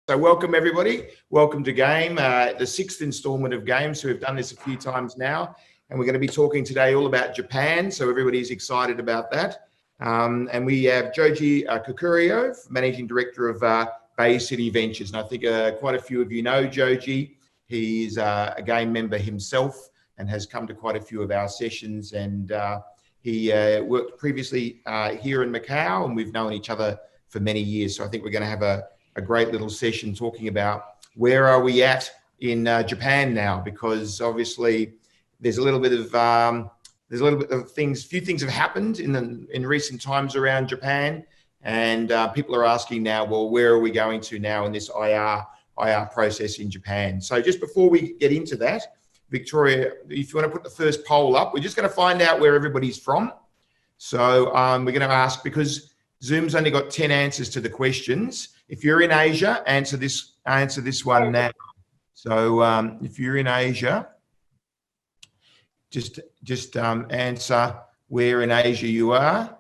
So welcome everybody. Welcome to Game, the sixth installment of Game. So we've done this a few times now, and we're going to be talking today all about Japan. So everybody's excited about that. And we have Joji Kokuryo, Managing Director of Bay City Ventures. And I think quite a few of you know Joji. He's a game member himself and has come to quite a few of our sessions. And he worked previously here in Macau, and we've known each other for many years. So I think we're going to have a great little session talking about where are we at in Japan now, because obviously there's a little bit of things, few things have happened in recent times around Japan, and people are asking now, well, where are we going to now in this IR process in Japan? So just before we get into that, Victoria, if you want to put the first poll up, we're just going to find out where everybody's from. So we're going to ask, because Zoom's only got 10 answers to the questions. If you're in Asia, answer this one now. So if you're in Asia, just answer where in Asia you are.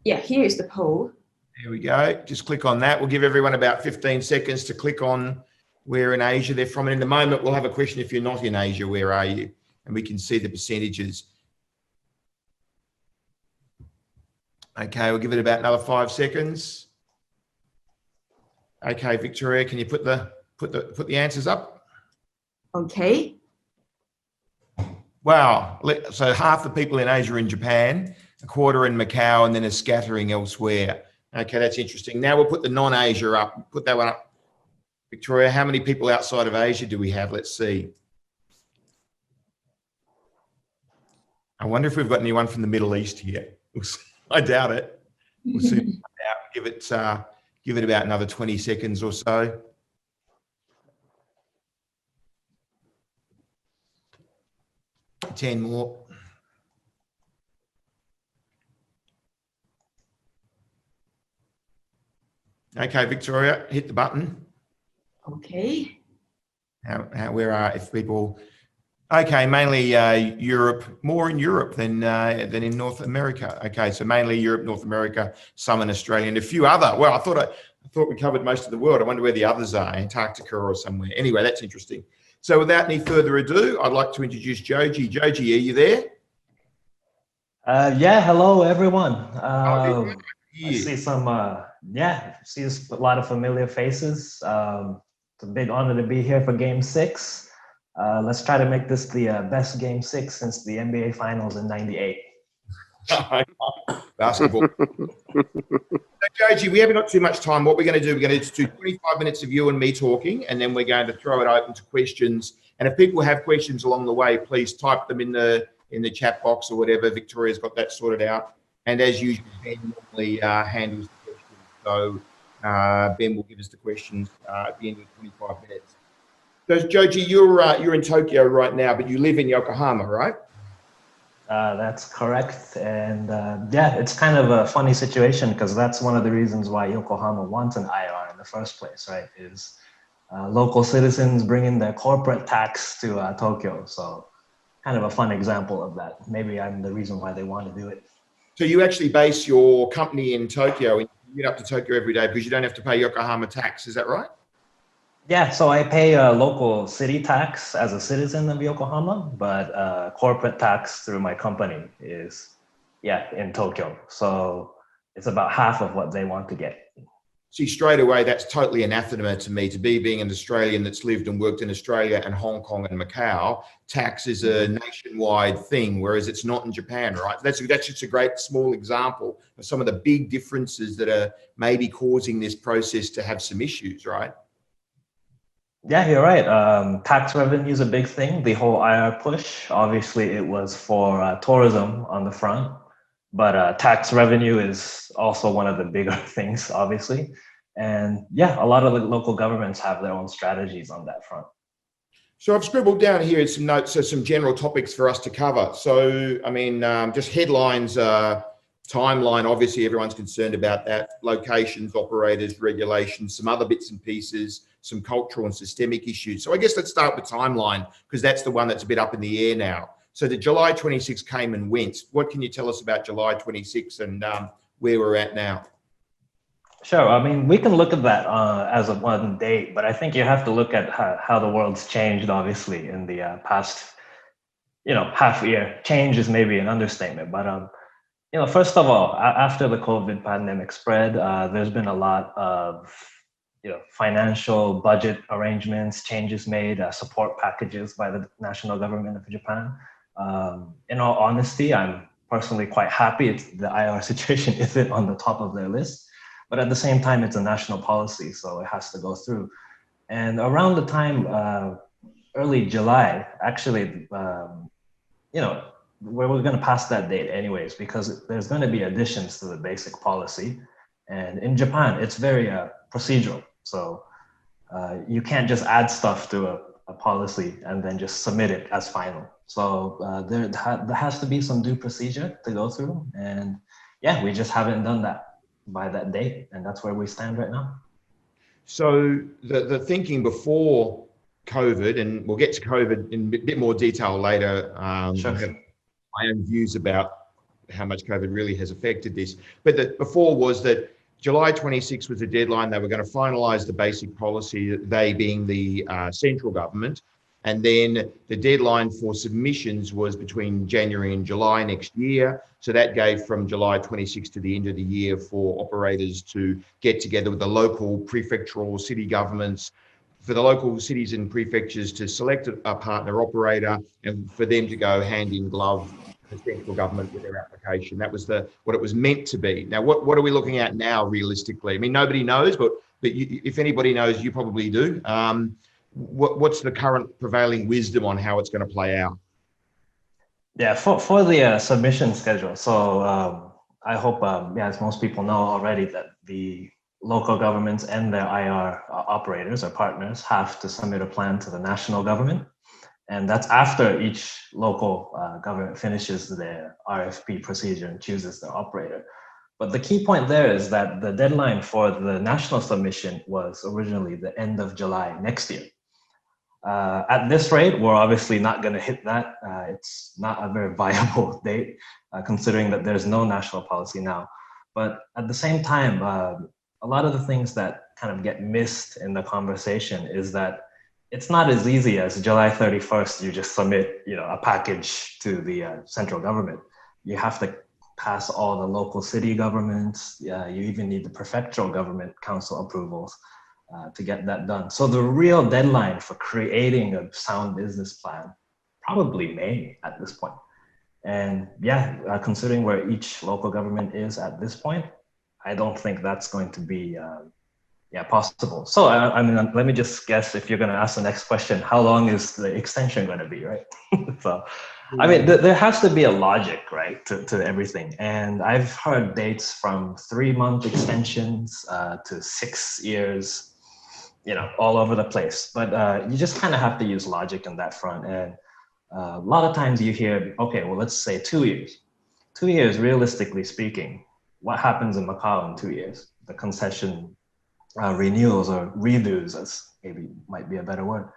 Yeah, here is the poll. There we go. Just click on that. We'll give everyone about 15 seconds to click on where in Asia they're from. And in a moment, we'll have a question. If you're not in Asia, where are you? And we can see the percentages. Okay, we'll give it about another 5 seconds. Okay, Victoria, can you put the answers up? Okay. Wow, so half the people in Asia are in Japan, a quarter in Macau, and then a scattering elsewhere. Okay, that's interesting. Now we'll put the non-Asia up. Put that one up. Victoria, how many people outside of Asia do we have? Let's see. I wonder if we've got anyone from the Middle East here. I doubt it. We'll soon find out. Give it about another 20 seconds or so. Ten more. Okay, Victoria, hit the button. Okay. Where are if people? Okay, mainly Europe, more in Europe than in North America. Okay, so mainly Europe, North America, some in Australia, and a few other. Well, I thought we covered most of the world. I wonder where the others are, Antarctica or somewhere. Anyway, that's interesting. So without any further ado, I'd like to introduce Joji. Joji, are you there? Yeah, hello everyone. I see some, see a lot of familiar faces. It's a big honor to be here for Game 6. Let's try to make this the best Game 6 since the NBA Finals in '98. Basketball. So, Joji, we haven't got too much time. What we're going to do, we're going to do 25 minutes of you and me talking, and then we're going to throw it open to questions. And if people have questions along the way, please type them in the chat box or whatever. Victoria's got that sorted out. And as usual, Ben normally handles the questions. So Ben will give us the questions at the end of 25 minutes. So Joji, you're in Tokyo right now, but you live in Yokohama, right? That's correct. And yeah, it's kind of a funny situation because that's one of the reasons why Yokohama wants an IR in the first place, right? Is local citizens bringing their corporate tax to Tokyo. So kind of a fun example of that. Maybe I'm the reason why they want to do it. So you actually base your company in Tokyo and you get up to Tokyo every day because you don't have to pay Yokohama tax, is that right? Yeah, so I pay a local city tax as a citizen of Yokohama, but corporate tax through my company is, in Tokyo. So it's about half of what they want to get. See, straight away, that's totally anathema to me. To being an Australian that's lived and worked in Australia and Hong Kong and Macau, tax is a nationwide thing, whereas it's not in Japan, right? That's just a great small example of some of the big differences that are maybe causing this process to have some issues, right? Yeah, you're right. Tax revenue is a big thing. The whole IR push, obviously it was for tourism on the front, but tax revenue is also one of the bigger things, obviously. And yeah, a lot of the local governments have their own strategies on that front. So I've scribbled down here some notes, so some general topics for us to cover. So, I mean, just headlines, timeline, obviously everyone's concerned about that, locations, operators, regulations, some other bits and pieces, some cultural and systemic issues. So I guess let's start with timeline, because that's the one that's a bit up in the air now. So the July 26 came and went. What can you tell us about July 26 and where we're at now? Sure. I mean, we can look at that as a one date, but I think you have to look at how the world's changed, obviously, in the past, half year. Change is maybe an understatement, but first of all, after the COVID pandemic spread, there's been a lot of, financial budget arrangements, changes made, support packages by the national government of Japan. In all honesty, I'm personally quite happy the IR situation isn't on the top of their list, but at the same time, it's a national policy, so it has to go through. And around the time, early July, actually, we're going to pass that date anyways, because there's going to be additions to the basic policy. And in Japan, it's very procedural. So you can't just add stuff to a policy and then just submit it as final. So there has to be some due procedure to go through. And yeah, we just haven't done that by that date. And that's where we stand right now. So the thinking before COVID, and we'll get to COVID in a bit more detail later. Sure. I have my own views about how much COVID really has affected this. But before was that July 26 was the deadline. They were going to finalise the basic policy, they being the central government. And then the deadline for submissions was between January and July next year. So that gave from July 26 to the end of the year for operators to get together with the local prefectural city governments, for the local cities and prefectures to select a partner operator and for them to go hand in glove the central government with their application. That was what it was meant to be. Now, what are we looking at now realistically? I mean, nobody knows, but if anybody knows, you probably do. What's the current prevailing wisdom on how it's going to play out? Yeah, for the submission schedule. So I hope, as most people know already, that the local governments and their IR operators or partners have to submit a plan to the national government. And that's after each local government finishes their RFP procedure and chooses their operator. But the key point there is that the deadline for the national submission was originally the end of July next year. At this rate, we're obviously not going to hit that. It's not a very viable date, considering that there's no national policy now. But at the same time, a lot of the things that kind of get missed in the conversation is that it's not as easy as July 31st, you just submit, a package to the central government. You have to pass all the local city governments. You even need the prefectural government council approvals to get that done. So the real deadline for creating a sound business plan, probably May at this point. And considering where each local government is at this point, I don't think that's going to be possible. So I mean, let me just guess, if you're going to ask the next question, how long is the extension going to be, right? So, I mean, there has to be a logic, right, to everything. And I've heard dates from 3-month extensions to 6 years, all over the place. But you just kind of have to use logic in that front. And a lot of times you hear, okay, well, let's say 2 years. 2 years, realistically speaking, what happens in Macau in 2 years? The concession renewals or redos, as maybe might be a better word.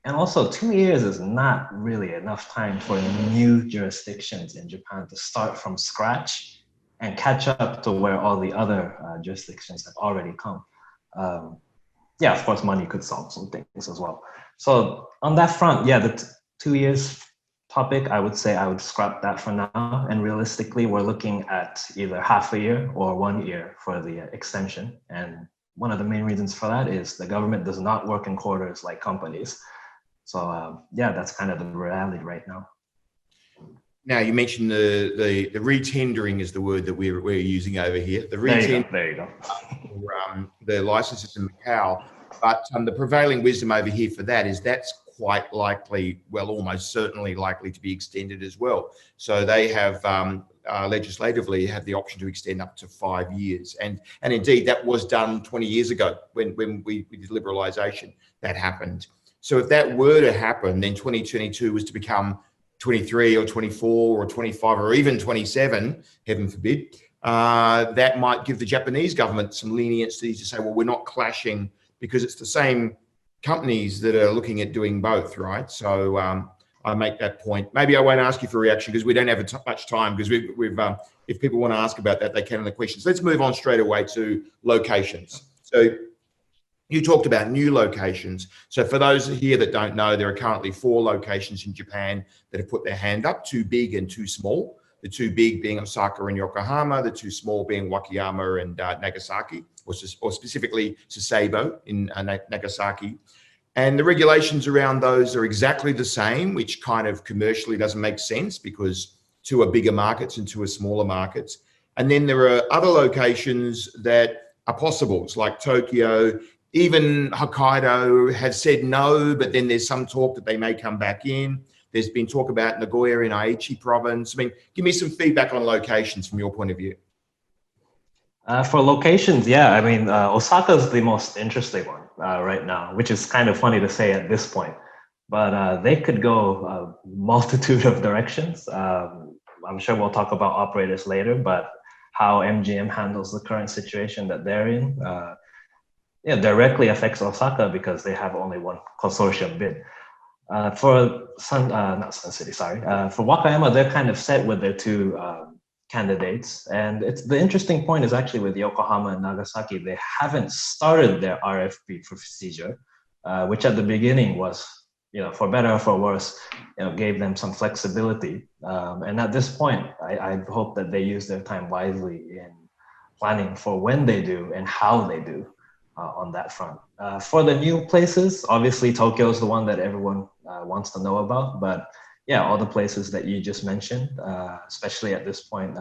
And also 2 years is not really enough time for new jurisdictions in Japan to start from scratch and catch up to where all the other jurisdictions have already come. Of course, money could solve some things as well. So on that front, the 2 years topic, I would say I would scrap that for now. And realistically, we're looking at either half a year or 1 year for the extension. And one of the main reasons for that is the government does not work in quarters like companies. So that's kind of the reality right now. Now, you mentioned the retendering is the word that we're using over here. The retendering, there you go. The licenses in Macau, but the prevailing wisdom over here for that is that's quite likely, well, almost certainly likely to be extended as well. So they have legislatively have the option to extend up to 5 years. And indeed, that was done 20 years ago when we did liberalisation, that happened. So if that were to happen, then 2022 was to become 23 or 24 or 25 or even 27, heaven forbid, that might give the Japanese government some leniency to say, well, we're not clashing because it's the same companies that are looking at doing both, right? So I make that point. Maybe I won't ask you for a reaction because we don't have much time, because if people want to ask about that, they can in the questions. Let's move on straight away to locations. So you talked about new locations. So for those here that don't know, there are currently 4 locations in Japan that have put their hand up, 2 big and 2 small. The 2 big being Osaka and Yokohama, the 2 small being Wakayama and Nagasaki, or specifically Sasebo in Nagasaki. And the regulations around those are exactly the same, which kind of commercially doesn't make sense because 2 are bigger markets and 2 are smaller markets. And then there are other locations that are possibles, like Tokyo. Even Hokkaido has said no, but then there's some talk that they may come back in. There's been talk about Nagoya in Aichi province. I mean, give me some feedback on locations from your point of view. For locations, yeah, I mean, Osaka is the most interesting one right now, which is kind of funny to say at this point. But they could go a multitude of directions. I'm sure we'll talk about operators later, but how MGM handles the current situation that they're in, directly affects Osaka because they have only one consortium bid. For Wakayama, they're kind of set with their 2 candidates. And the interesting point is actually with Yokohama and Nagasaki, they haven't started their RFP procedure, which at the beginning was, for better or for worse, gave them some flexibility. And at this point, I hope that they use their time wisely in planning for when they do and how they do on that front. For the new places, obviously Tokyo is the one that everyone wants to know about, but yeah, all the places that you just mentioned, especially at this point,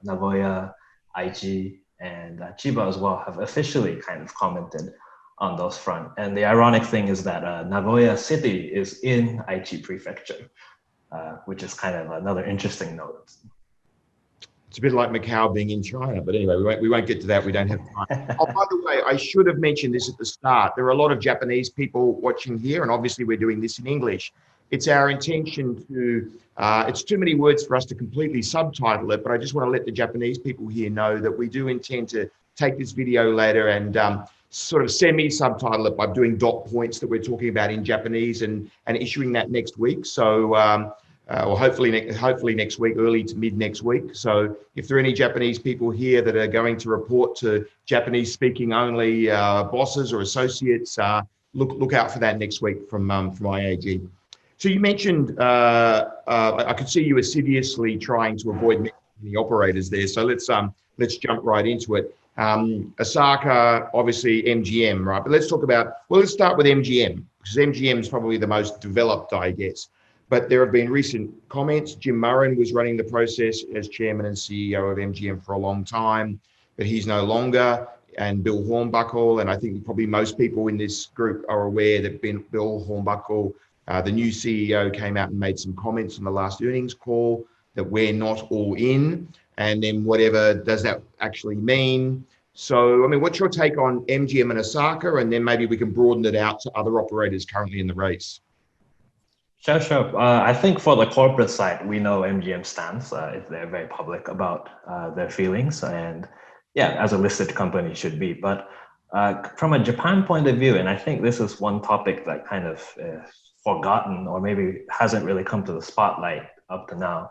Nagoya, Aichi, and Chiba as well have officially kind of commented on those front. And the ironic thing is that Nagoya city is in Aichi prefecture, which is kind of another interesting note. It's a bit like Macau being in China, but anyway, we won't get to that. We don't have time. Oh, by the way, I should have mentioned this at the start. There are a lot of Japanese people watching here, and obviously we're doing this in English. It's our intention to, it's too many words for us to completely subtitle it, but I just want to let the Japanese people here know that we do intend to take this video later and sort of semi-subtitle it by doing dot points that we're talking about in Japanese and issuing that next week. So, or hopefully next week, early to mid next week. So if there are any Japanese people here that are going to report to Japanese speaking only bosses or associates, look out for that next week from IAG. So you mentioned, I could see you assiduously trying to avoid the operators there. So let's jump right into it. Osaka, obviously MGM, right? But let's talk about, well, let's start with MGM, because MGM is probably the most developed, I guess. But there have been recent comments. Jim Murren was running the process as chairman and CEO of MGM for a long time, but he's no longer. And Bill Hornbuckle, and I think probably most people in this group are aware that Bill Hornbuckle, the new CEO, came out and made some comments on the last earnings call that we're not all in. And then whatever does that actually mean? So, I mean, what's your take on MGM and Osaka? And then maybe we can broaden it out to other operators currently in the race. Sure. I think for the corporate side, we know MGM stands. They're very public about their feelings, and yeah, as a listed company should be. But from a Japan point of view, and I think this is one topic that kind of forgotten or maybe hasn't really come to the spotlight up to now,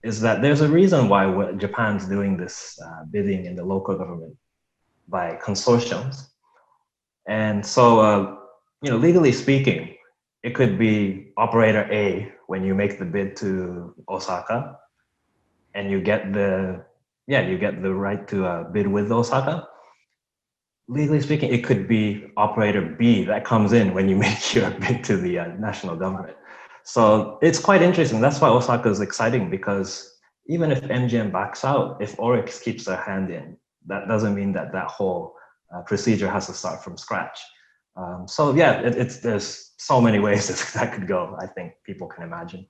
is that there's a reason why Japan's doing this bidding in the local government by consortiums. And so, legally speaking, it could be operator A when you make the bid to Osaka, and you get the right to bid with Osaka. Legally speaking, it could be operator B that comes in when you make your bid to the national government. So it's quite interesting. That's why Osaka is exciting, because even if MGM backs out, if Oryx keeps their hand in, that doesn't mean that whole procedure has to start from scratch. So yeah, there's so many ways that could go. I think people can imagine.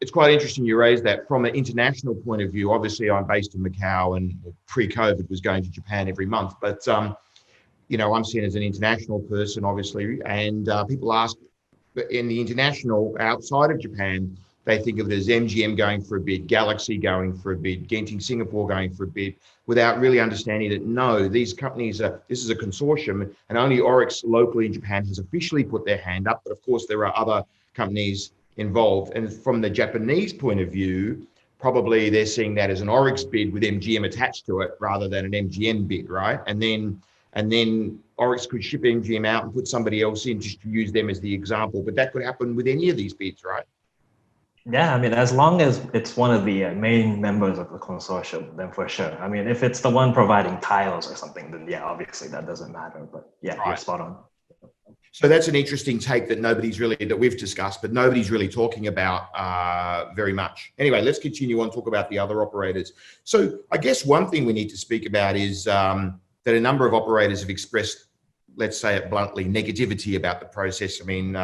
It's quite interesting you raised that. From an international point of view, obviously I'm based in Macau, and pre-COVID was going to Japan every month. But I'm seen as an international person, obviously, and people ask, in the international outside of Japan, they think of it as MGM going for a bid, Galaxy going for a bid, Genting Singapore going for a bid, without really understanding that, no, these companies this is a consortium, and only Oryx locally in Japan has officially put their hand up. But of course, there are other companies involved. And from the Japanese point of view, probably they're seeing that as an Oryx bid with MGM attached to it rather than an MGM bid, right? And then Oryx could ship MGM out and put somebody else in just to use them as the example. But that could happen with any of these bids, right? Yeah, I mean, as long as it's one of the main members of the consortium, then for sure. I mean, if it's the one providing tiles or something, then yeah, obviously that doesn't matter. But yeah, right. You're spot on. So that's an interesting take that we've discussed, but nobody's really talking about very much. Anyway, let's continue on, talk about the other operators. So I guess one thing we need to speak about is that a number of operators have expressed, let's say it bluntly, negativity about the process. I mean,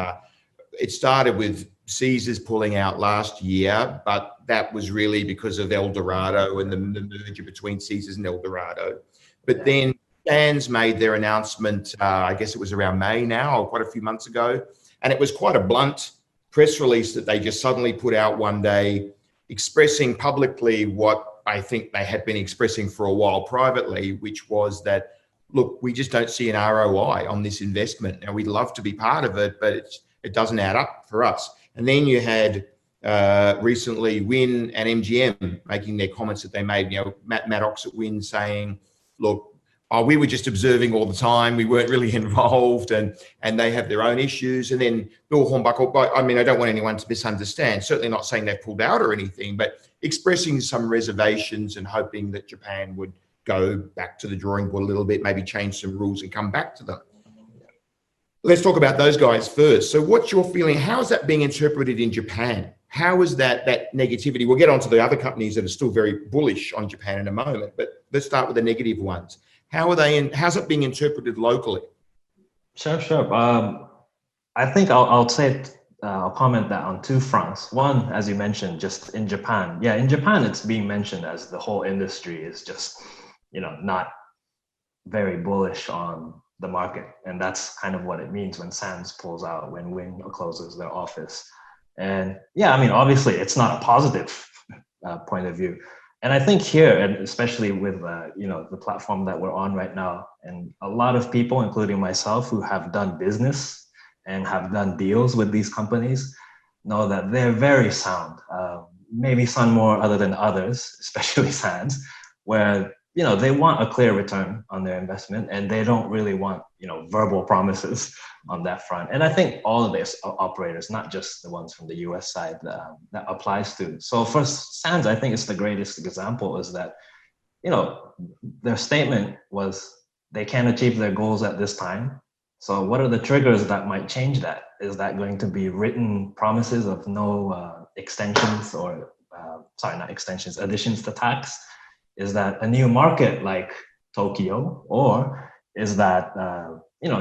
it started with Caesars pulling out last year, but that was really because of Eldorado and the merger between Caesars and Eldorado. But then Sands made their announcement, I guess it was around May now, or quite a few months ago. And it was quite a blunt press release that they just suddenly put out one day, expressing publicly what I think they had been expressing for a while privately, which was that, look, we just don't see an ROI on this investment. Now, we'd love to be part of it, but it doesn't add up for us. And then you had recently Wynn and MGM making their comments that they made. You know, Matt Maddox at Wynn saying, look, we were just observing all the time. We weren't really involved, and they have their own issues. And then Bill Hornbuckle, I mean, I don't want anyone to misunderstand, certainly not saying they've pulled out or anything, but expressing some reservations and hoping that Japan would go back to the drawing board a little bit, maybe change some rules and come back to them. Let's talk about those guys first. So what's your feeling? How is that being interpreted in Japan? How is that negativity? We'll get on to the other companies that are still very bullish on Japan in a moment, but let's start with the negative ones. How's it being interpreted locally? Sure. I think I'll comment that on two fronts. One, as you mentioned, just in Japan. Yeah, in Japan, it's being mentioned as the whole industry is just, not very bullish on the market. And that's kind of what it means when Sands pulls out, when Wynn closes their office. And yeah, I mean, obviously it's not a positive point of view. And I think here, and especially with the platform that we're on right now, and a lot of people, including myself, who have done business and have done deals with these companies, know that they're very sound. Maybe some more other than others, especially Sands, where they want a clear return on their investment, and they don't really want verbal promises on that front. And I think all of these operators, not just the ones from the US side, that applies to. So for Sands, I think it's the greatest example is that, their statement was they can't achieve their goals at this time. So what are the triggers that might change that? Is that going to be written promises of no extensions or, not extensions, additions to tax? Is that a new market like Tokyo, or is that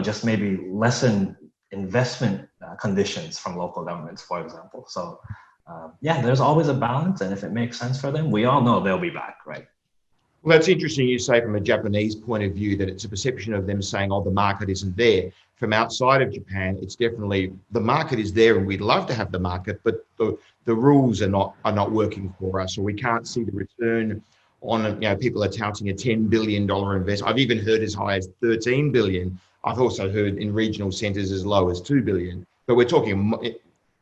just maybe lessen investment conditions from local governments, for example? So there's always a balance, and if it makes sense for them, we all know they'll be back, right? Well, that's interesting you say from a Japanese point of view that it's a perception of them saying, oh, the market isn't there. From outside of Japan, it's definitely the market is there and we'd love to have the market, but the rules are not working for us, or we can't see the return on, people are touting a $10 billion investment. I've even heard as high as 13 billion. I've also heard in regional centers as low as 2 billion, but we're talking,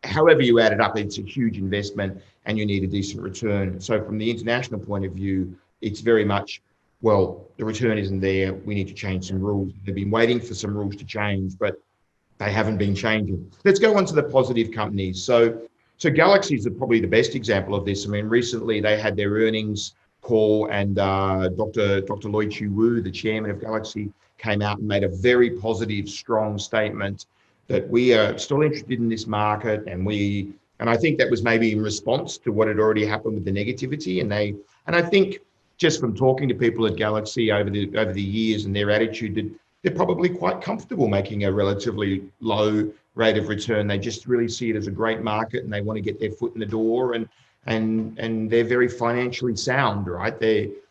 however you add it up, it's a huge investment and you need a decent return. So from the international point of view, it's very much, well, the return isn't there. We need to change some rules. They've been waiting for some rules to change, but they haven't been changing. Let's go on to the positive companies. So Galaxy is probably the best example of this. I mean, recently they had their earnings call, and Dr. Loi Chu Wu, the chairman of Galaxy, came out and made a very positive, strong statement that we are still interested in this market, and I think that was maybe in response to what had already happened with the negativity, and I think just from talking to people at Galaxy over the years and their attitude, that they're probably quite comfortable making a relatively low rate of return. They just really see it as a great market, and they want to get their foot in the door, and they're very financially sound, right?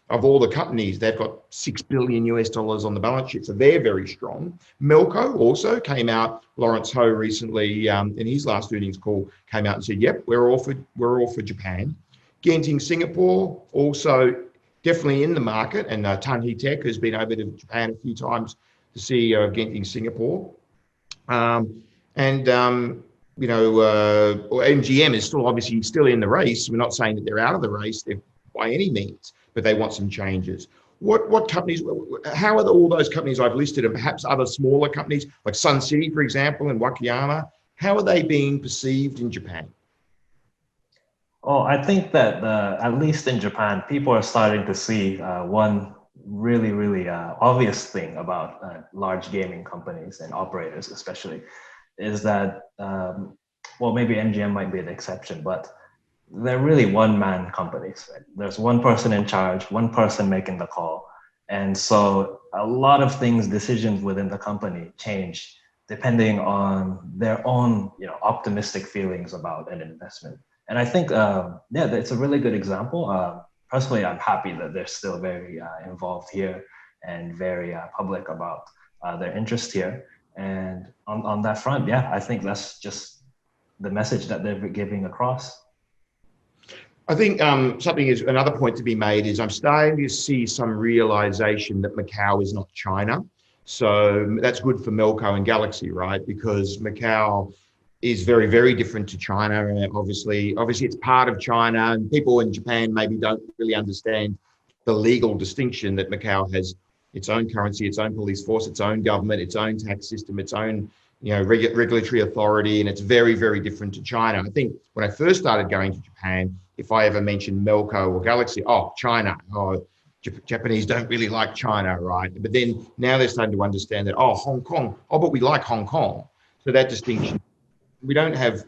Of all the companies, they've got $6 billion on the balance sheet, so they're very strong. Melco also came out. Lawrence Ho recently, in his last earnings call, came out and said, "Yep, we're all for Japan." Genting Singapore also definitely in the market, and Tan Hee Tek has been over to Japan a few times, the CEO of Genting Singapore, or MGM is still obviously still in the race. We're not saying that they're out of the race by any means, but they want some changes. What companies, how are all those companies I've listed, and perhaps other smaller companies like Sun City, for example, and Wakayama, how are they being perceived in Japan? Oh, I think that at least in Japan, people are starting to see one really obvious thing about large gaming companies and operators, especially, is that, well, maybe MGM might be an exception, but they're really one-man companies. Right? There's one person in charge, one person making the call. And so a lot of things, decisions within the company change depending on their own, optimistic feelings about an investment. And I think, yeah, it's a really good example. Personally, I'm happy that they're still very involved here and very public about their interest here. And on that front, yeah, I think that's just the message that they're giving across. I think something is another point to be made is I'm starting to see some realization that Macau is not China. So that's good for Melco and Galaxy, right? Because Macau is very, very different to China. And obviously it's part of China, and people in Japan maybe don't really understand the legal distinction that Macau has its own currency, its own police force, its own government, its own tax system, its own regulatory authority, and it's very, very different to China. I think when I first started going to Japan, if I ever mentioned Melco or Galaxy, oh, China, oh, Japanese don't really like China, right? But then now they're starting to understand that, oh, Hong Kong, oh, but we like Hong Kong. So that distinction, we don't have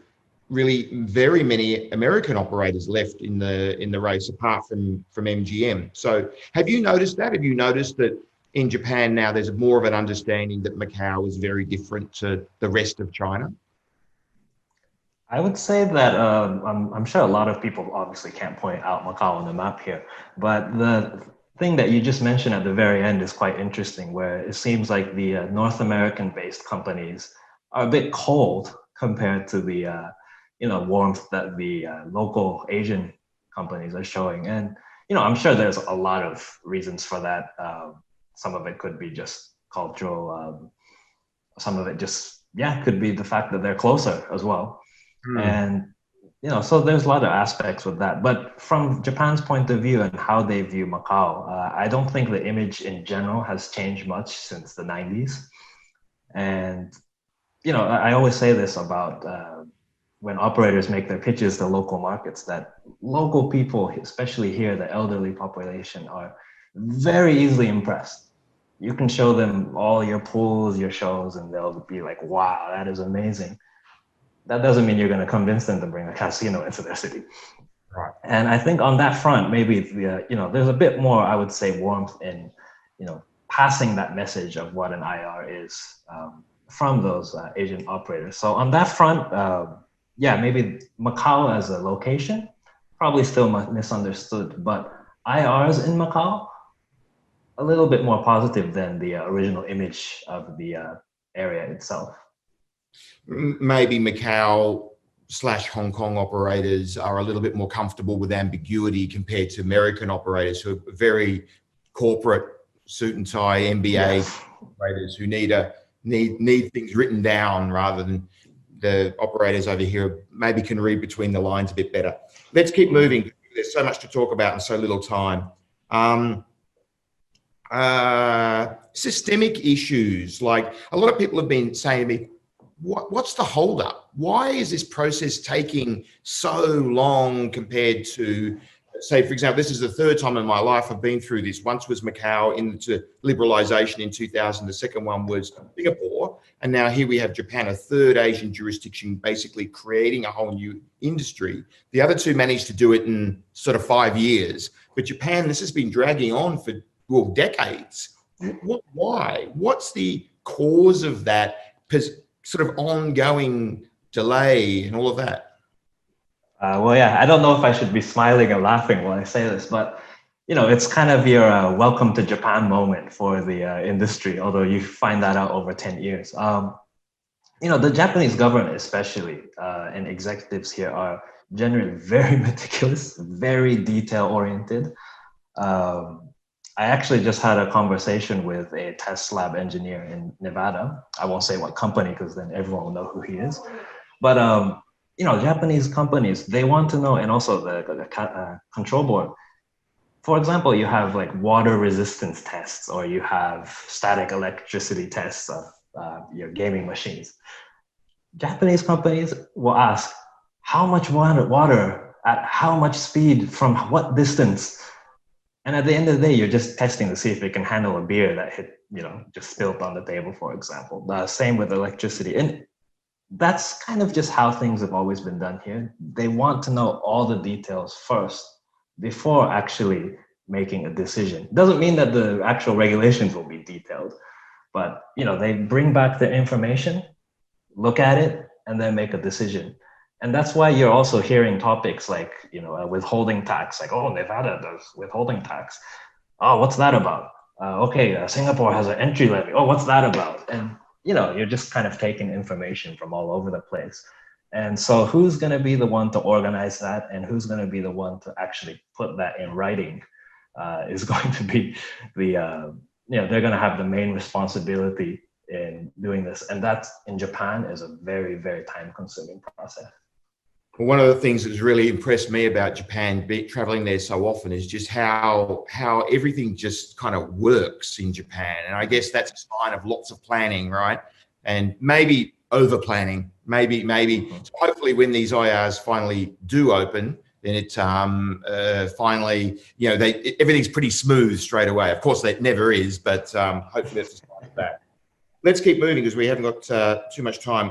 really very many American operators left in the race apart from MGM. So have you noticed that? Have you noticed that in Japan now there's more of an understanding that Macau is very different to the rest of China? I would say that I'm sure a lot of people obviously can't point out Macau on the map here, but the thing that you just mentioned at the very end is quite interesting, where it seems like the North American-based companies are a bit cold compared to the warmth that the local Asian companies are showing. And I'm sure there's a lot of reasons for that. Some of it could be just cultural. Some of it just could be the fact that they're closer as well. And so there's a lot of aspects with that. But from Japan's point of view and how they view Macau, I don't think the image in general has changed much since the 90s. And I always say this about when operators make their pitches to local markets, that local people, especially here, the elderly population, are very easily impressed. You can show them all your pools, your shows, and they'll be like, wow, that is amazing. That doesn't mean you're going to convince them to bring a casino into their city. Right. And I think on that front, maybe there's a bit more, I would say, warmth in passing that message of what an IR is from those Asian operators. So on that front, maybe Macau as a location probably still misunderstood, but IRs in Macau a little bit more positive than the original image of the area itself. Maybe Macau / Hong Kong operators are a little bit more comfortable with ambiguity compared to American operators who are very corporate, suit and tie, MBA operators who need things written down rather than the operators over here maybe can read between the lines a bit better. Let's keep moving. There's so much to talk about in so little time. Systemic issues, like a lot of people have been saying to me, what's the holdup? Why is this process taking so long compared to, say, for example, this is the third time in my life I've been through this. Once was Macau into liberalization in 2000. The second one was Singapore. And now here we have Japan, a third Asian jurisdiction, basically creating a whole new industry. The other two managed to do it in sort of 5 years. But Japan, this has been dragging on for, well, decades. Why? What's the cause of that sort of ongoing delay and all of that? I don't know if I should be smiling or laughing when I say this, but it's kind of your welcome to Japan moment for the industry, although you find that out over 10 years. The Japanese government especially, and executives here are generally very meticulous, very detail-oriented. I actually just had a conversation with a test lab engineer in Nevada. I won't say what company because then everyone will know who he is. But Japanese companies, they want to know, and also the control board. For example, you have like water resistance tests, or you have static electricity tests of your gaming machines. Japanese companies will ask, how much water at how much speed from what distance? And at the end of the day, you're just testing to see if it can handle a beer that just spilled on the table, for example. Same with electricity. And that's kind of just how things have always been done here. They want to know all the details first before actually making a decision. Doesn't mean that the actual regulations will be detailed, but they bring back the information, look at it, and then make a decision. And that's why you're also hearing topics like, withholding tax, like, oh, Nevada does withholding tax. Oh, what's that about? Singapore has an entry levy. Oh, what's that about? And, you're just kind of taking information from all over the place. And so who's going to be the one to organize that, and who's going to be the one to actually put that in writing is going to be they're going to have the main responsibility in doing this. And that in Japan is a very, very time consuming process. One of the things that's really impressed me about Japan, traveling there so often, is just how everything just kind of works in Japan. And I guess that's a sign of lots of planning, right? And maybe over planning, maybe. So hopefully when these IRs finally do open, then it finally, everything's pretty smooth straight away. Of course, that never is, but hopefully it's a sign of that. Let's keep moving because we haven't got too much time.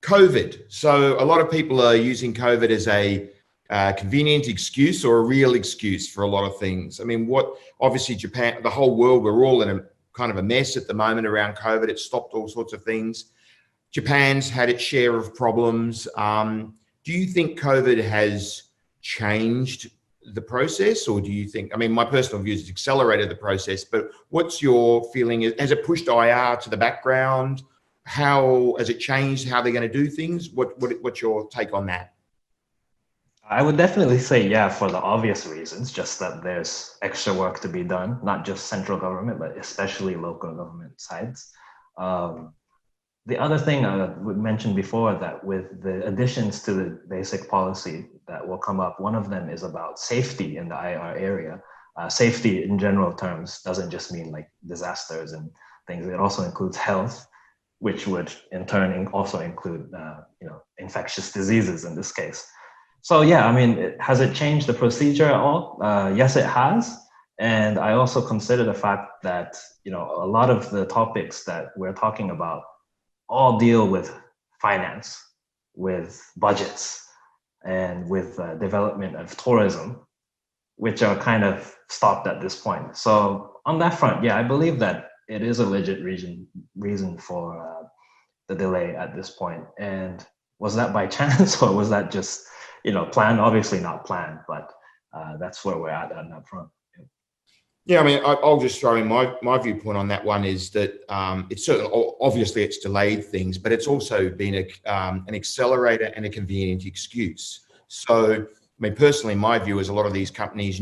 COVID. So a lot of people are using COVID as a convenient excuse or a real excuse for a lot of things. I mean, obviously Japan, the whole world, we're all in a kind of a mess at the moment around COVID. It stopped all sorts of things. Japan's had its share of problems. Do you think COVID has changed the process, or do you think, I mean, my personal view is it's accelerated the process, but what's your feeling? Has it pushed IR to the background? How has it changed how they're going to do things? What's your take on that? I would definitely say, yeah, for the obvious reasons, just that there's extra work to be done, not just central government, but especially local government sides. The other thing I would mention before, that with the additions to the basic policy that will come up, one of them is about safety in the IR area. Safety in general terms doesn't just mean like disasters and things. It also includes health, which would in turn also include infectious diseases in this case. So yeah, I mean, has it changed the procedure at all? Yes, it has. And I also consider the fact that a lot of the topics that we're talking about all deal with finance, with budgets, and with development of tourism, which are kind of stopped at this point. So on that front, yeah, I believe that it is a legit reason for the delay at this point. And was that by chance, or was that just planned? Obviously not planned, but that's where we're at on that front. Yeah, I mean, I'll just throw in my viewpoint on that one is that it's certainly, obviously it's delayed things, but it's also been an accelerator and a convenient excuse. So, I mean, personally, my view is a lot of these companies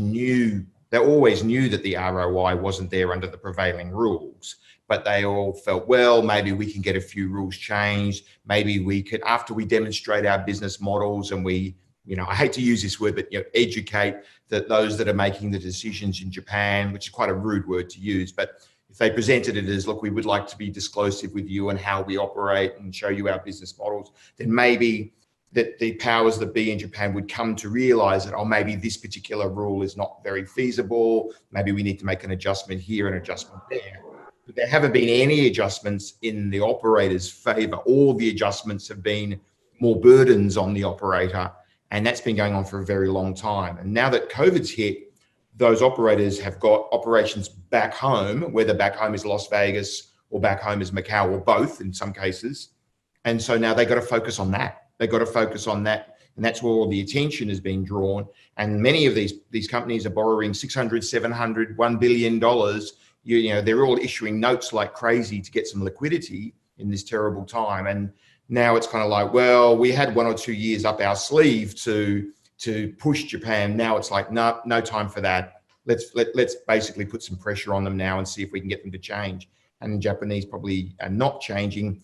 they always knew that the ROI wasn't there under the prevailing rules, but they all felt, well, maybe we can get a few rules changed. Maybe we could, after we demonstrate our business models and we, I hate to use this word, but educate those that are making the decisions in Japan, which is quite a rude word to use, but if they presented it as, look, we would like to be disclosive with you and how we operate and show you our business models, then maybe that the powers that be in Japan would come to realize that, oh, maybe this particular rule is not very feasible. Maybe we need to make an adjustment here and adjustment there. But there haven't been any adjustments in the operator's favor. All the adjustments have been more burdens on the operator. And that's been going on for a very long time. And now that COVID's hit, those operators have got operations back home, whether back home is Las Vegas or back home is Macau, or both in some cases. And so now they've got to focus on that. They've got to focus on that. And that's where all the attention has been drawn. And many of these companies are borrowing $600, $700, $1 billion. They're all issuing notes like crazy to get some liquidity in this terrible time. And now it's kind of like, well, we had 1 or 2 years up our sleeve to push Japan. Now it's like, no time for that. Let's basically put some pressure on them now and see if we can get them to change. And the Japanese probably are not changing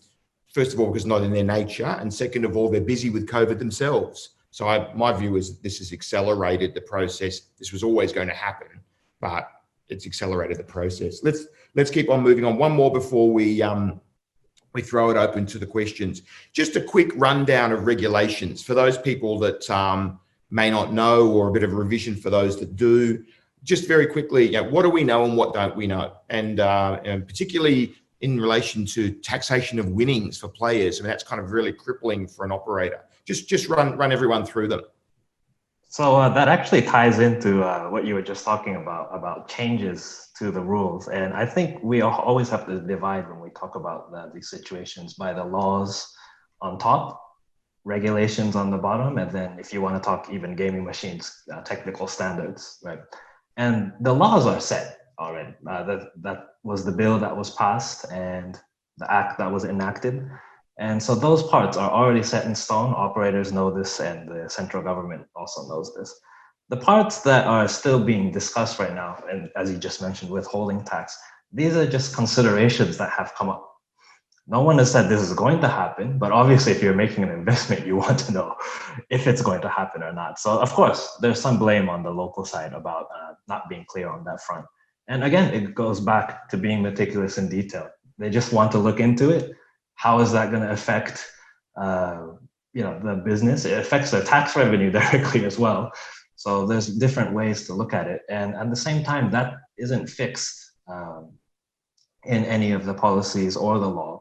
first of all, because not in their nature, and second of all, they're busy with COVID themselves. So my view is this has accelerated the process. This was always going to happen, but it's accelerated the process. Let's keep on moving on. One more before we throw it open to the questions. Just a quick rundown of regulations for those people that may not know, or a bit of a revision for those that do. Just very quickly, what do we know and what don't we know? And particularly in relation to taxation of winnings for players. I mean, that's kind of really crippling for an operator. Just run everyone through them. So that actually ties into what you were just talking about changes to the rules. And I think we always have to divide when we talk about these situations by the laws on top, regulations on the bottom, and then if you want to talk even gaming machines, technical standards, right? And the laws are set already. That was the bill that was passed and the act that was enacted. And so those parts are already set in stone. Operators know this, and the central government also knows this. The parts that are still being discussed right now, and as you just mentioned, withholding tax, these are just considerations that have come up. No one has said this is going to happen, but obviously if you're making an investment, you want to know if it's going to happen or not. So of course, there's some blame on the local side about not being clear on that front. And again, it goes back to being meticulous in detail. They just want to look into it. How is that going to affect the business? It affects their tax revenue directly as well. So there's different ways to look at it. And at the same time, that isn't fixed in any of the policies or the law.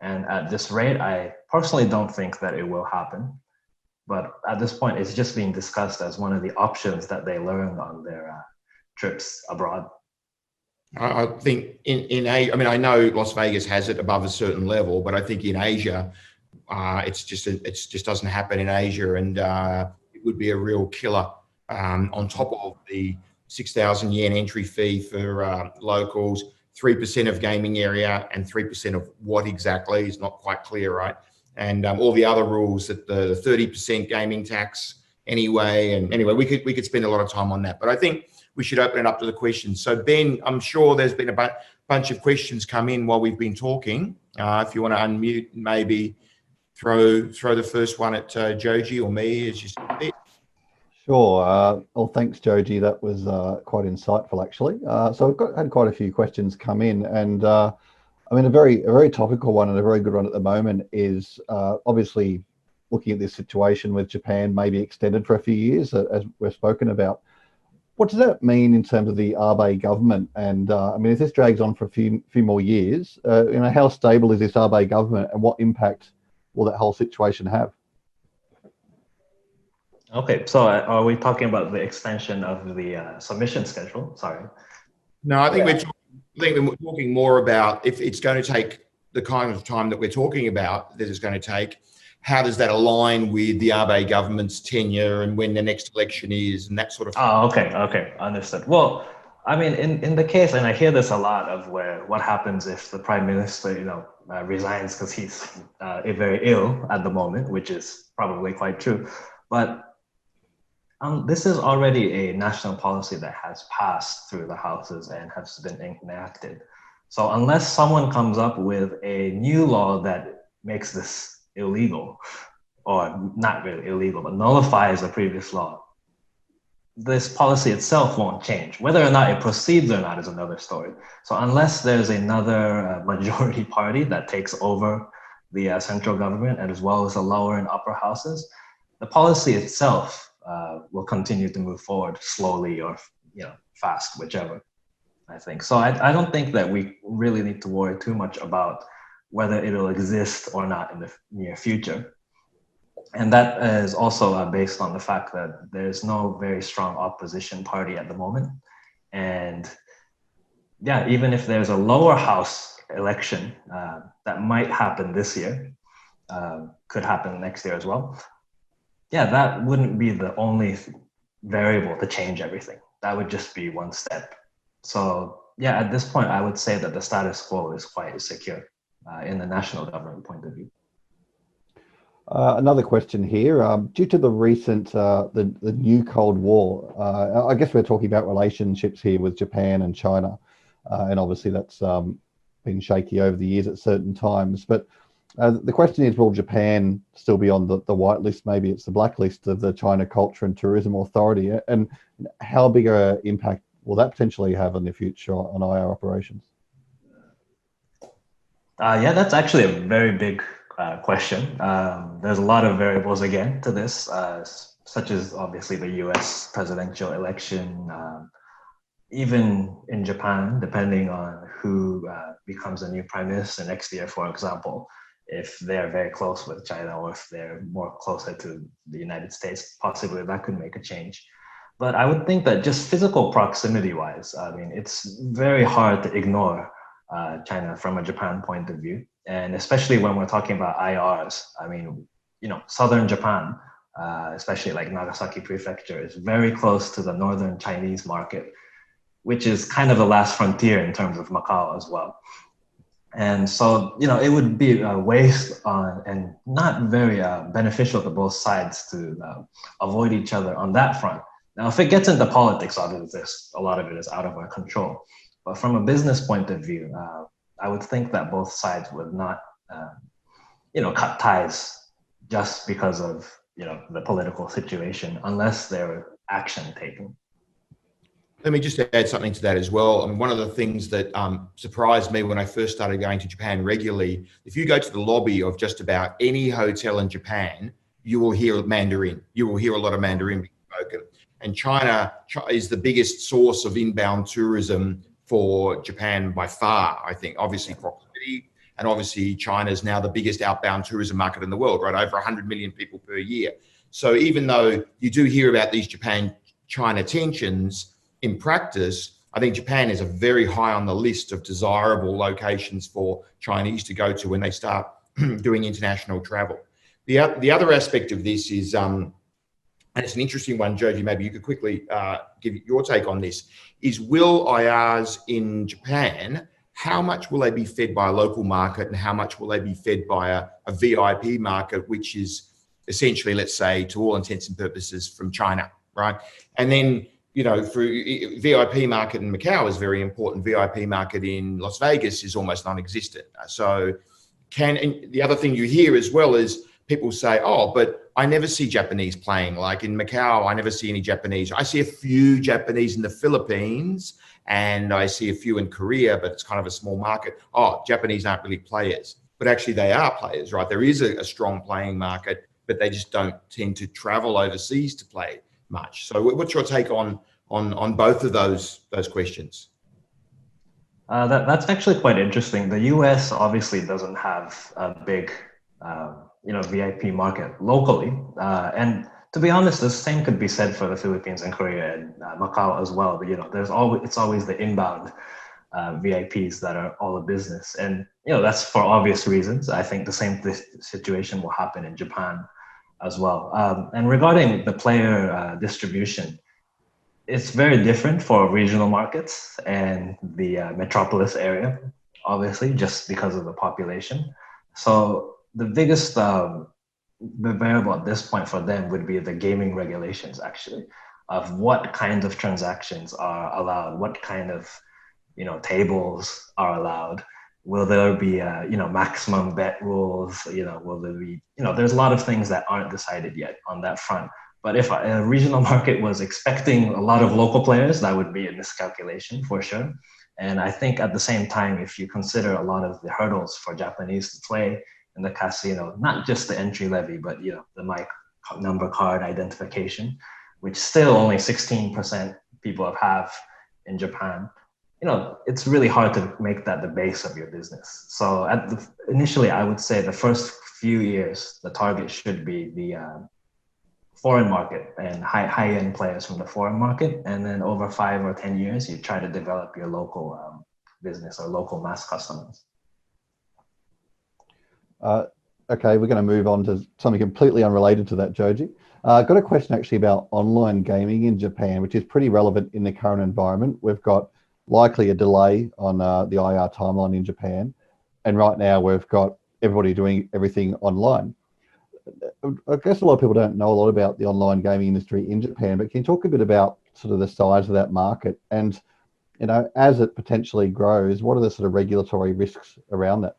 And at this rate, I personally don't think that it will happen. But at this point, it's just being discussed as one of the options that they learned on their trips abroad. I think in Asia, I mean, I know Las Vegas has it above a certain level, but I think in Asia, it just doesn't happen in Asia, and it would be a real killer on top of the 6,000 yen entry fee for locals, 3% of gaming area, and 3% of what exactly is not quite clear, right? And all the other rules, that the 30% gaming tax anyway. And anyway, we could spend a lot of time on that, but I think we should open it up to the questions. So Ben, I'm sure there's been a bunch of questions come in while we've been talking. If you want to unmute, maybe throw the first one at Joji or me as you see fit. Sure. Well, thanks, Joji. That was quite insightful, actually. So I've had quite a few questions come in, and I mean, a very topical one and a very good one at the moment is obviously looking at this situation with Japan maybe extended for a few years, as we've spoken about. What does that mean in terms of the Abe government? And I mean, if this drags on for a few more years, how stable is this Abe government, and what impact will that whole situation have? Okay, so are we talking about the extension of the submission schedule? Sorry. No, I think we're talking more about if it's going to take the kind of time that we're talking about that it's going to take. How does that align with the Abe government's tenure and when the next election is and that sort of thing? Oh, okay, understood. Well, I mean, in the case, and I hear this a lot of what happens if the prime minister, resigns because he's very ill at the moment, which is probably quite true. But this is already a national policy that has passed through the houses and has been enacted. So unless someone comes up with a new law that makes this illegal, or not really illegal, but nullifies a previous law, this policy itself won't change. Whether or not it proceeds or not is another story. So unless there's another majority party that takes over the central government, and as well as the lower and upper houses, the policy itself will continue to move forward slowly or fast, whichever, I think. So I don't think that we really need to worry too much about whether it'll exist or not in the near future. And that is also based on the fact that there's no very strong opposition party at the moment. And yeah, even if there's a lower house election that might happen this year, could happen next year as well. Yeah, that wouldn't be the only variable to change everything. That would just be one step. So yeah, at this point, I would say that the status quo is quite secure in the national government point of view. Another question here. Due to the recent, the new Cold War, I guess we're talking about relationships here with Japan and China, and obviously that's been shaky over the years at certain times. But The question is, will Japan still be on the white list? Maybe it's the black list of the China Culture and Tourism Authority. And how big an impact will that potentially have in the future on IR operations? Yeah, that's actually a very big question. There's a lot of variables again to this, such as obviously the US presidential election, even in Japan, depending on who becomes a new prime minister next year, for example, if they're very close with China or if they're more closer to the United States, possibly that could make a change. But I would think that just physical proximity wise, I mean, it's very hard to ignore China from a Japan point of view. And especially when we're talking about IRs, I mean, you know, southern Japan, especially like Nagasaki Prefecture, is very close to the northern Chinese market, which is kind of the last frontier in terms of Macau as well. And so, you know, it would be a waste on and not very beneficial to both sides to avoid each other on that front. Now, if it gets into politics, obviously, a lot of it is out of our control. But from a business point of view, I would think that both sides would not, you know, cut ties just because of, you know, the political situation, unless there were action taken. Let me just add something to that as well. I mean, one of the things that surprised me when I first started going to Japan regularly, if you go to the lobby of just about any hotel in Japan, you will hear Mandarin. You will hear a lot of Mandarin being spoken. And China is the biggest source of inbound tourism for Japan by far, I think. Obviously proximity, and obviously China is now the biggest outbound tourism market in the world, right? Over 100 million people per year. So even though you do hear about these Japan-China tensions, in practice, I think Japan is a very high on the list of desirable locations for Chinese to go to when they start doing international travel. The other aspect of this is, and it's an interesting one, Joji, maybe you could quickly give your take on this, is will IRs in Japan, how much will they be fed by a local market and how much will they be fed by a VIP market, which is essentially, let's say, to all intents and purposes from China, right? And then, you know, for VIP market in Macau is very important. VIP market in Las Vegas is almost non-existent. So and the other thing you hear as well is people say, oh, but I never see Japanese playing. Like in Macau, I never see any Japanese. I see a few Japanese in the Philippines and I see a few in Korea, but it's kind of a small market. Oh, Japanese aren't really players, but actually they are players, right? There is a strong playing market, but they just don't tend to travel overseas to play much. So what's your take on both of those questions? That's actually quite interesting. The US obviously doesn't have a big, you know, VIP market locally. And to be honest, the same could be said for the Philippines and Korea and Macau as well. But, you know, it's always the inbound VIPs that are all a business. And, you know, that's for obvious reasons. I think the same situation will happen in Japan as well. And regarding the player distribution, it's very different for regional markets and the metropolis area, obviously, just because of the population. So the biggest the variable at this point for them would be the gaming regulations, actually, of what kinds of transactions are allowed, what kind of, you know, tables are allowed. Will there be, you know, maximum bet rules? You know, will there be, you know, there's a lot of things that aren't decided yet on that front. But if a regional market was expecting a lot of local players, that would be a miscalculation for sure. And I think at the same time, if you consider a lot of the hurdles for Japanese to play in the casino, not just the entry levy, but, you know, the mic number card identification, which still only 16% people have in Japan. You know, it's really hard to make that the base of your business. So initially, I would say the first few years, the target should be the foreign market and high-end players from the foreign market. And then over 5 or 10 years, you try to develop your local business or local mass customers. Okay, we're going to move on to something completely unrelated to that, Joji. I've got a question actually about online gaming in Japan, which is pretty relevant in the current environment. We've got likely a delay on the IR timeline in Japan. And right now we've got everybody doing everything online. I guess a lot of people don't know a lot about the online gaming industry in Japan, but can you talk a bit about sort of the size of that market? And, you know, as it potentially grows, what are the sort of regulatory risks around that?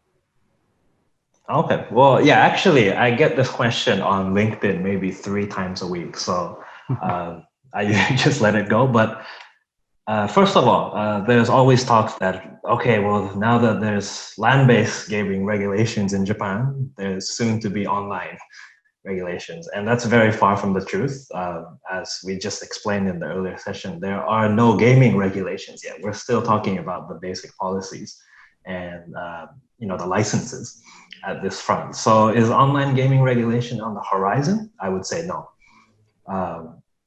Okay. Well, yeah, actually, I get this question on LinkedIn maybe 3 times a week. So I just let it go. But first of all, there's always talk that, okay, well, now that there's land-based gaming regulations in Japan, there's soon to be online regulations. And that's very far from the truth. As we just explained in the earlier session, there are no gaming regulations yet. We're still talking about the basic policies and the licenses at this front. So is online gaming regulation on the horizon? I would say no.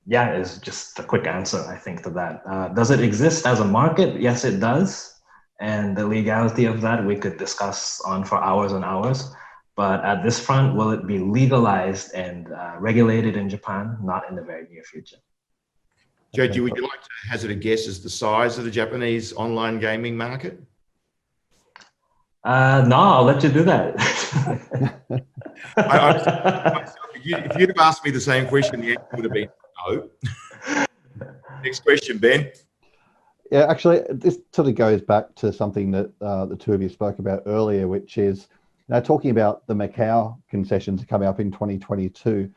Yeah, is just a quick answer, I think, to that. Does it exist as a market? Yes, it does. And the legality of that we could discuss on for hours and hours. But at this front, will it be legalized and regulated in Japan? Not in the very near future. Joji, would you like to hazard a guess as the size of the Japanese online gaming market? No, I'll let you do that. If you'd have asked me the same question, the answer would have been no. Next question, Ben. Yeah, actually, this sort of goes back to something that the two of you spoke about earlier, which is talking about the Macau concessions coming up in 2022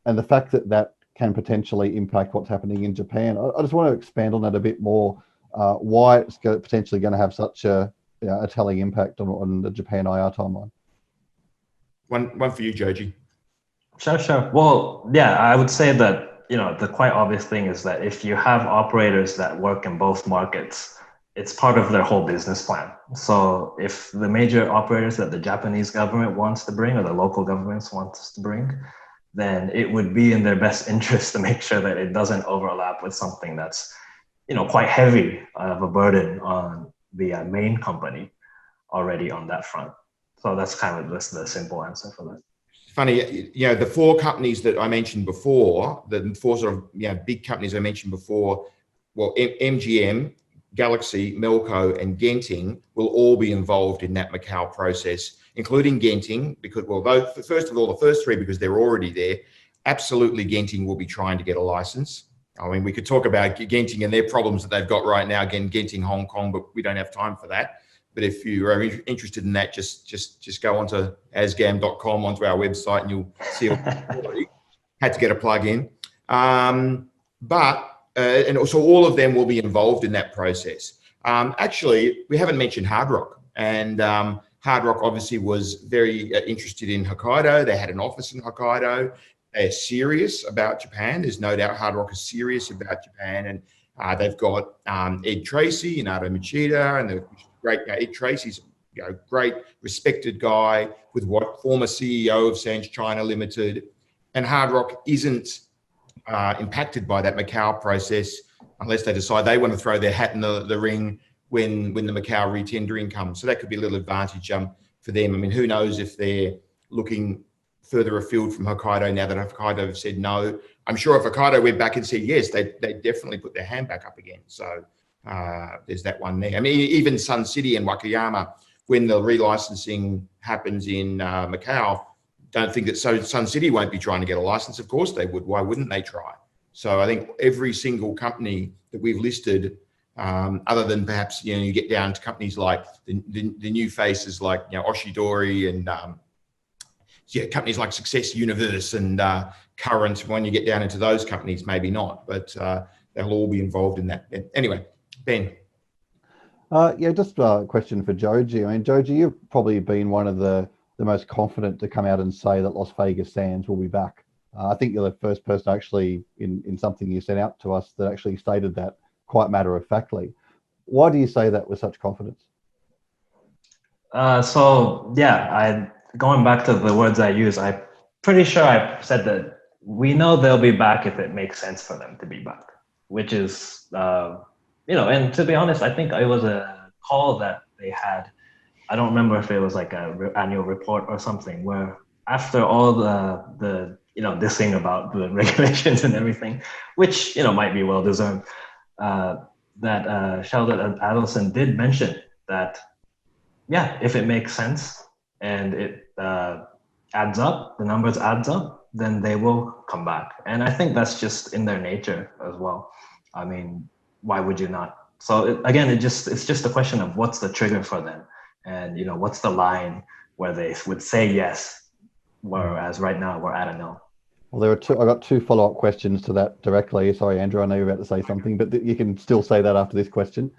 and the fact that that can potentially impact what's happening in Japan. I just want to expand on that a bit more, why it's potentially going to have such a telling impact on the Japan IR timeline. One for you, Joji. Sure. Well, yeah, I would say that, the quite obvious thing is that if you have operators that work in both markets, it's part of their whole business plan. So if the major operators that the Japanese government wants to bring or the local governments wants to bring, then it would be in their best interest to make sure that it doesn't overlap with something that's, quite heavy of a burden on the main company already on that front. So that's kind of just the simple answer for that. Funny, the four companies that I mentioned before, the four sort of big companies I mentioned before, well, MGM, Galaxy, Melco, and Genting will all be involved in that Macau process, including Genting, because, well, first of all, the first three, because they're already there, absolutely Genting will be trying to get a license. I mean, we could talk about Genting and their problems that they've got right now, again, Genting Hong Kong, but we don't have time for that. But if you are interested in that, just go onto asgam.com, onto our website, and you'll see all the story. Had to get a plug in. And also all of them will be involved in that process. Actually, we haven't mentioned Hard Rock. And Hard Rock obviously was very interested in Hokkaido. They had an office in Hokkaido. They're serious about Japan. There's no doubt Hard Rock is serious about Japan. And they've got Ed Tracy, Inato Machida, and the great Ed Tracy's great respected guy with former CEO of Sands China Limited. And Hard Rock isn't impacted by that Macau process unless they decide they want to throw their hat in the ring when the Macau retendering comes. So that could be a little advantage for them. I mean, who knows if they're looking further afield from Hokkaido now that Hokkaido have said no. I'm sure if Hokkaido went back and said yes, they definitely put their hand back up again. So there's that one there. I mean, even Sun City and Wakayama, when the relicensing happens in Macau, don't think that Sun City won't be trying to get a license. Of course they would. Why wouldn't they try? So I think every single company that we've listed, other than perhaps, you get down to companies like the new faces like, Oshidori and companies like Success Universe and Current. When you get down into those companies, maybe not, but they'll all be involved in that. Anyway, Ben. Just a question for Joji. I mean, Joji, you've probably been one of the most confident to come out and say that Las Vegas Sands will be back. I think you're the first person actually in something you sent out to us that actually stated that quite matter-of-factly. Why do you say that with such confidence? Going back to the words I use, I'm pretty sure I said that we know they'll be back if it makes sense for them to be back, which is, and to be honest, I think it was a call that they had. I don't remember if it was like an annual report or something where after all the this thing about the regulations and everything, which, might be well deserved, that Sheldon Adelson did mention that, if it makes sense and it adds up, the numbers adds up, then they will come back. And I think that's just in their nature as well. I mean, why would you not? So again, it's just a question of what's the trigger for them, and what's the line where they would say yes, whereas right now we're at a no. Well, I got two follow-up questions to that directly. Sorry, Andrew, I know you're about to say something, but you can still say that after this question.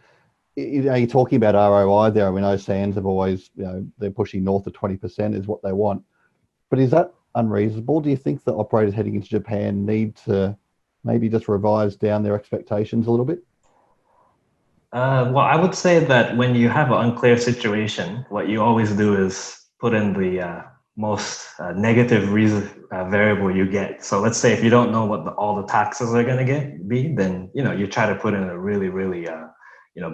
Are you talking about ROI there? We know SANS have always, they're pushing north of 20% is what they want. But is that unreasonable? Do you think that operators heading into Japan need to maybe just revise down their expectations a little bit? Well, I would say that when you have an unclear situation, what you always do is put in the most negative variable you get. So let's say if you don't know what all the taxes are going to be, then you try to put in a really, really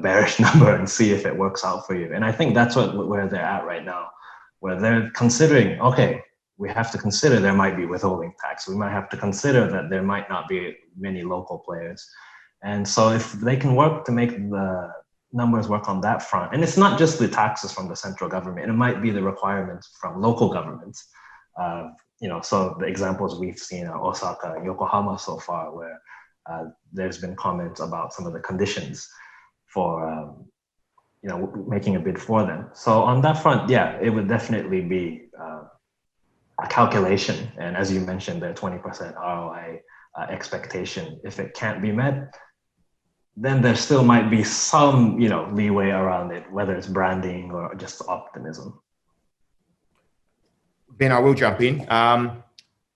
bearish number and see if it works out for you. And I think that's where they're at right now, where they're considering, okay, we have to consider there might be withholding tax. We might have to consider that there might not be many local players. And so if they can work to make the numbers work on that front, and it's not just the taxes from the central government, it might be the requirements from local governments. So the examples we've seen are Osaka, Yokohama so far, where there's been comments about some of the conditions for making a bid for them. So on that front, yeah, it would definitely be a calculation. And as you mentioned, the 20% ROI expectation, if it can't be met, then there still might be some, leeway around it, whether it's branding or just optimism. Ben, I will jump in.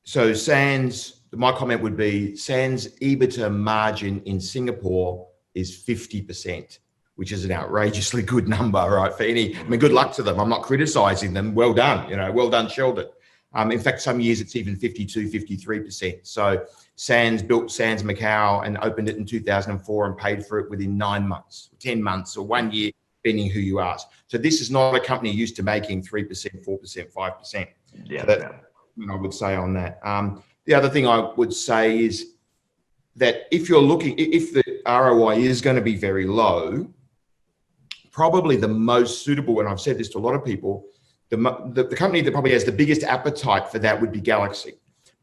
So SANS, my comment would be SANS EBITDA margin in Singapore is 50%, which is an outrageously good number, right? Good luck to them. I'm not criticizing them. Well done, well done, Sheldon. In fact, some years it's even 52, 53%. So SANS built SANS Macau and opened it in 2004 and paid for it within 9 months, 10 months, or 1 year, depending who you ask. So this is not a company used to making 3%, 4%, 5%. Yeah, so that, I would say on that. The other thing I would say is that if the ROI is going to be very low, probably the most suitable, and I've said this to a lot of people, the company that probably has the biggest appetite for that would be Galaxy,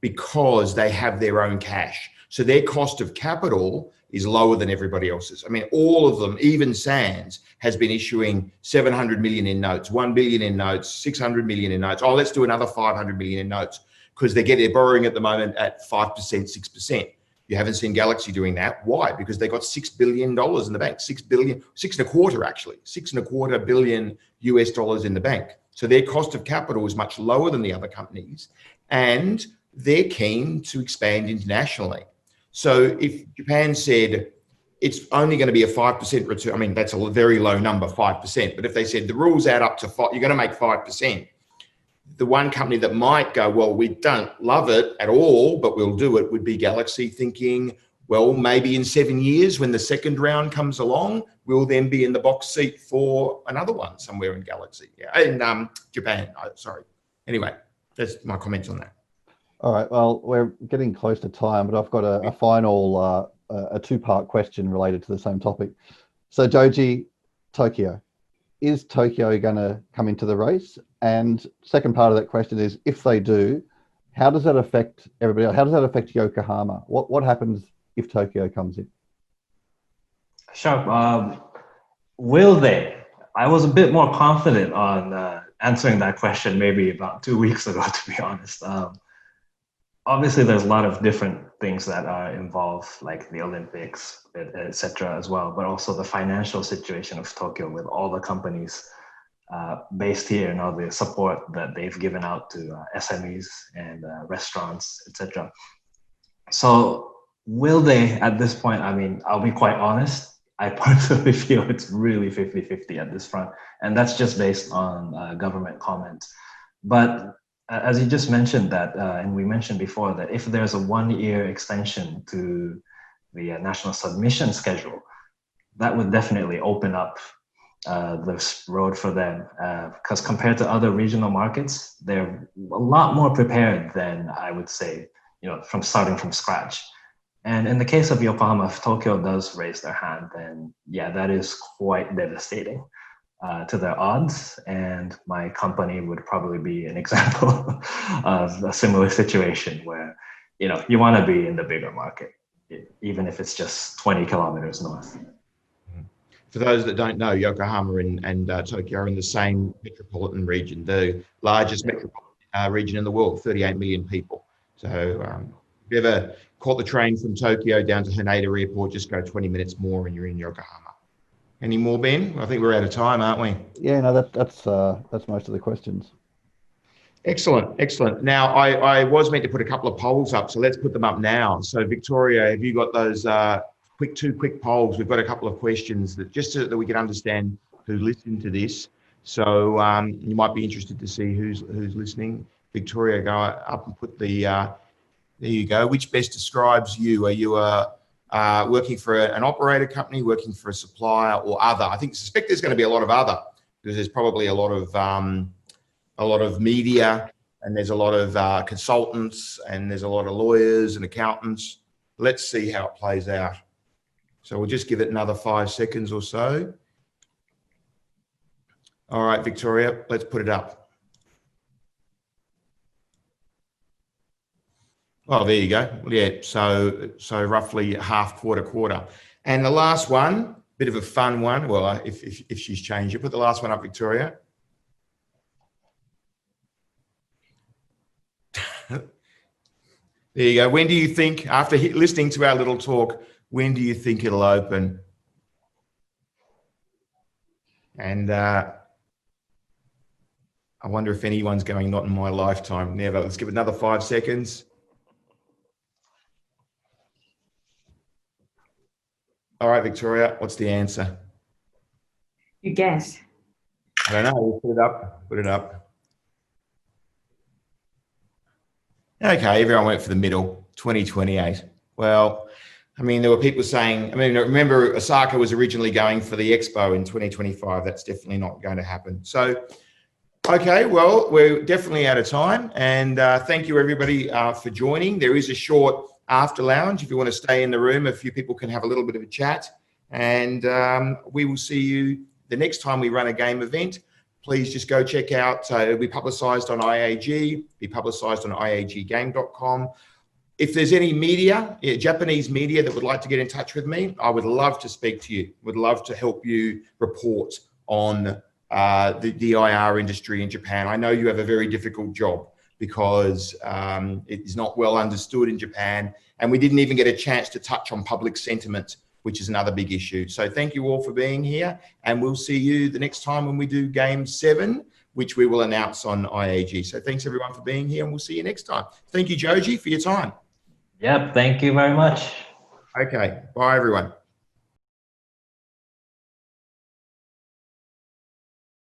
because they have their own cash. So their cost of capital is lower than everybody else's. I mean, all of them, even SANS, has been issuing 700 million in notes, 1 billion in notes, 600 million in notes. Oh, let's do another 500 million in notes, because they're borrowing at the moment at 5%, 6%. You haven't seen Galaxy doing that. Why? Because they got $6 billion in the bank, $6.25 billion US dollars in the bank. So their cost of capital is much lower than the other companies, and they're keen to expand internationally. So if Japan said it's only going to be a 5% return, I mean, that's a very low number, 5%. But if they said the rules add up to 5%, you're going to make 5%. The one company that might go, well, we don't love it at all, but we'll do it, would be Galaxy, thinking, well, maybe in 7 years when the second round comes along, we'll then be in the box seat for another one somewhere in Galaxy. Yeah, in Japan, sorry. Anyway, that's my comments on that. All right, well, we're getting close to time, but I've got a final, a two-part question related to the same topic. So Joji, Tokyo. Is Tokyo going to come into the race? And second part of that question is, if they do, how does that affect everybody else? How does that affect Yokohama? What happens if Tokyo comes in? Sure. Will they? I was a bit more confident on answering that question maybe about 2 weeks ago, to be honest. Obviously, there's a lot of different things that are involved, like the Olympics, etc. as well, but also the financial situation of Tokyo with all the companies based here and all the support that they've given out to SMEs and restaurants, etc. So will they at this point? I mean, I'll be quite honest. I personally feel it's really 50-50 at this front. And that's just based on government comments. But as you just mentioned that, and we mentioned before that if there's a 1-year extension to the national submission schedule, that would definitely open up this road for them. Because compared to other regional markets, they're a lot more prepared than I would say, from starting from scratch. And in the case of Yokohama, if Tokyo does raise their hand, then yeah, that is quite devastating to their odds. And my company would probably be an example of a similar situation where, you want to be in the bigger market, even if it's just 20 kilometers north. For those that don't know, Yokohama and Tokyo are in the same metropolitan region, the largest metropolitan region in the world, 38 million people. So if you ever caught the train from Tokyo down to Haneda Airport, just go 20 minutes more and you're in Yokohama. Any more, Ben? I think we're out of time, aren't we? Yeah, no, that's most of the questions. Excellent, excellent. Now, I was meant to put a couple of polls up, so let's put them up now. So, Victoria, have you got those two quick polls? We've got a couple of questions that just so that we can understand who listened to this. So you might be interested to see who's listening. Victoria, go up and put the. There you go. Which best describes you? Are you working for an operator company, working for a supplier, or other? I suspect there's going to be a lot of other, because there's probably a lot of media, and there's a lot of consultants, and there's a lot of lawyers and accountants. Let's see how it plays out. So we'll just give it another 5 seconds or so. All right, Victoria, let's put it up. Oh, there you go. Yeah, so roughly half, quarter. And the last one, bit of a fun one. Well, if she's changed it, put the last one up, Victoria. There you go. When do you think, after listening to our little talk, when do you think it'll open? And I wonder if anyone's going, not in my lifetime. Never. Let's give it another 5 seconds. All right, Victoria, what's the answer? You guess. I don't know. Put it up. Put it up. Okay, everyone went for the middle, 2028. Well, I mean, there were people saying, remember Osaka was originally going for the Expo in 2025. That's definitely not going to happen. So, okay, well, we're definitely out of time. And thank you, everybody, for joining. There is a short after lounge. If you want to stay in the room, a few people can have a little bit of a chat. And we will see you the next time we run a game event. Please just go check out, it'll be publicized on IAG, be publicized on iaggame.com. If there's any media, Japanese media that would like to get in touch with me, I would love to speak to you, would love to help you report on the IR industry in Japan. I know you have a very difficult job because it is not well understood in Japan, and we didn't even get a chance to touch on public sentiment, which is another big issue. So thank you all for being here, and we'll see you the next time when we do Game 7, which we will announce on IAG. So thanks everyone for being here, and we'll see you next time. Thank you, Joji, for your time. Yep, thank you very much. Okay, bye everyone.